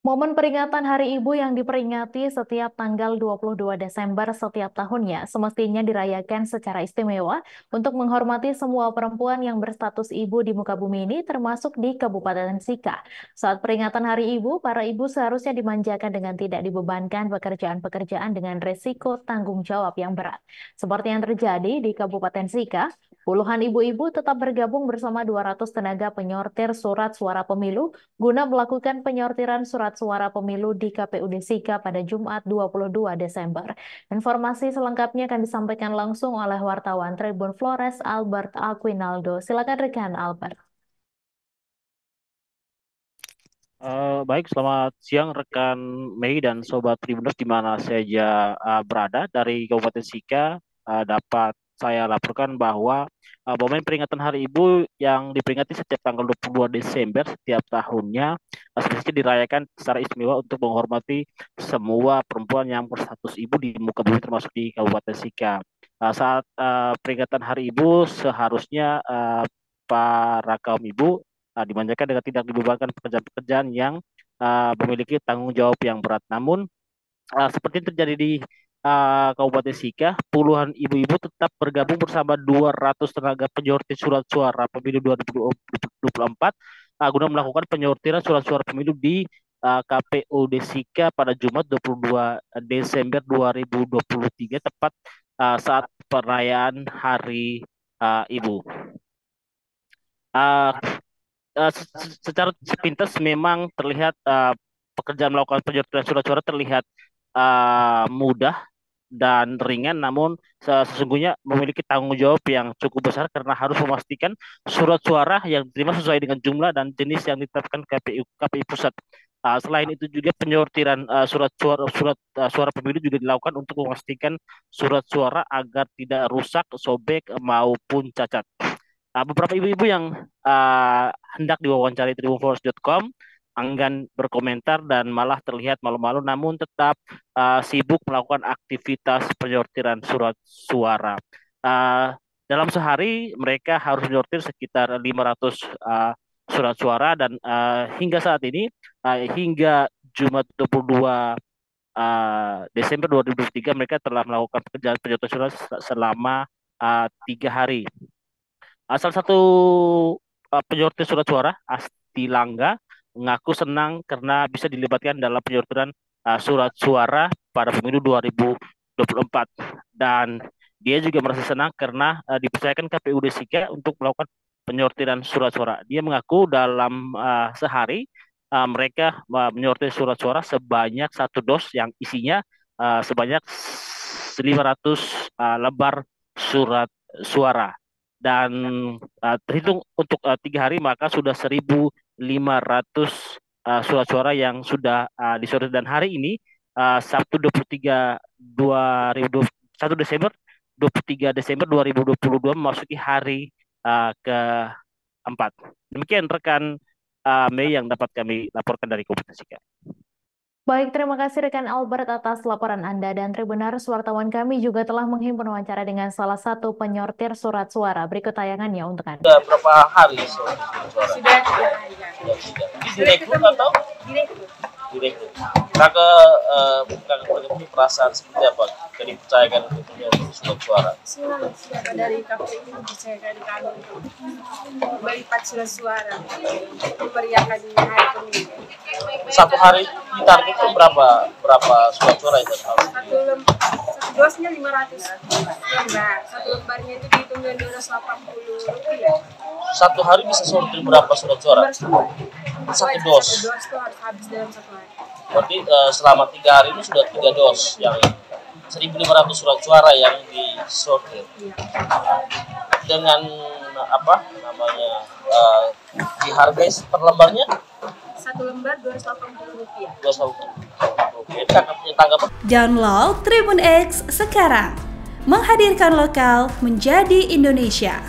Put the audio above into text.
Momen peringatan Hari Ibu yang diperingati setiap tanggal 22 Desember setiap tahunnya semestinya dirayakan secara istimewa untuk menghormati semua perempuan yang berstatus ibu di muka bumi ini termasuk di Kabupaten Sika. Saat peringatan Hari Ibu, para ibu seharusnya dimanjakan dengan tidak dibebankan pekerjaan-pekerjaan dengan resiko tanggung jawab yang berat. Seperti yang terjadi di Kabupaten Sika, puluhan ibu-ibu tetap bergabung bersama 200 tenaga penyortir surat suara pemilu guna melakukan penyortiran surat suara pemilu di KPUD Sika pada Jumat 22 Desember. Informasi selengkapnya akan disampaikan langsung oleh wartawan Tribun Flores Albert Aquinaldo. Silakan rekan Albert. Baik, selamat siang rekan Mei dan Sobat Tribuners di mana saja berada dari Kabupaten Sika. Dapat saya laporkan bahwa momen peringatan Hari Ibu yang diperingati setiap tanggal 22 Desember setiap tahunnya semestinya dirayakan secara istimewa untuk menghormati semua perempuan yang berstatus ibu di muka bumi termasuk di Kabupaten Sika. Saat peringatan Hari Ibu seharusnya para kaum ibu dimanjakan dengan tidak dibebankan pekerjaan-pekerjaan yang memiliki tanggung jawab yang berat. Namun seperti yang terjadi di Kabupaten Sika, puluhan ibu-ibu tetap bergabung bersama 200 tenaga penyortir surat suara pemilu 2024 guna melakukan penyortiran surat suara pemilu di KPUD Sika pada Jumat 22 Desember 2023 tepat saat perayaan Hari Ibu. Uh, Secara sepintas memang terlihat pekerjaan melakukan penyortiran surat suara terlihat mudah dan ringan, namun sesungguhnya memiliki tanggung jawab yang cukup besar karena harus memastikan surat suara yang diterima sesuai dengan jumlah dan jenis yang ditetapkan KPU pusat. Selain itu juga penyortiran surat suara pemilu juga dilakukan untuk memastikan surat suara agar tidak rusak, sobek maupun cacat. Beberapa ibu-ibu yang hendak diwawancari tribunforce.com enggan berkomentar dan malah terlihat malu-malu namun tetap sibuk melakukan aktivitas penyortiran surat suara. Uh, Dalam sehari mereka harus menyortir sekitar 500 surat suara dan hingga saat ini hingga Jumat 22 Desember 2023 mereka telah melakukan pekerjaan penyortiran surat selama 3 hari. Salah satu penyortir surat suara, Asti Langga, mengaku senang karena bisa dilibatkan dalam penyortiran surat suara pada pemilu 2024. Dan dia juga merasa senang karena dipercayakan KPUD Sika untuk melakukan penyortiran surat suara. Dia mengaku dalam sehari mereka menyortir surat suara sebanyak 1 dos yang isinya sebanyak 500 lembar surat suara dan terhitung untuk 3 hari maka sudah 1.500 surat suara yang sudah disortir dan hari ini Sabtu 1 Desember 23 Desember 2022 memasuki hari keempat. Demikian rekan Mei yang dapat kami laporkan dari Kabupaten Sika. Baik, terima kasih rekan Albert atas laporan Anda dan Tribuners wartawan kami juga telah menghimpun wawancara dengan salah satu penyortir surat suara. Berikut tayangannya untuk Anda. Sudah berapa hari surat suara? Sudah 3 hari. Direkrut atau? Direkrut. Direkrut. Kakak pribadi perasaan seperti apa? Jadi dipercayakan untuk menyortir surat suara. Senang siapa dari KPU dipercayakan kami untuk melipat surat suara memeriahkan hari pemilu. Satu hari ditargetkan berapa surat suara itu? Satu dosnya 500 lembar. Satu lembarnya itu dihitung dengan Rp280. Satu hari bisa sortir berapa surat suara? Satu dos. Satu dos itu harus habis dalam 1 hari. Berarti selama 3 hari ini sudah 3 dos yang 1.500 surat suara yang disortir. Iya. Dengan apa namanya dihargai per lembarnya? Satu lembar Rp280. 200. Oke, tanggapan. Download Tribun X sekarang. Menghadirkan lokal menjadi Indonesia.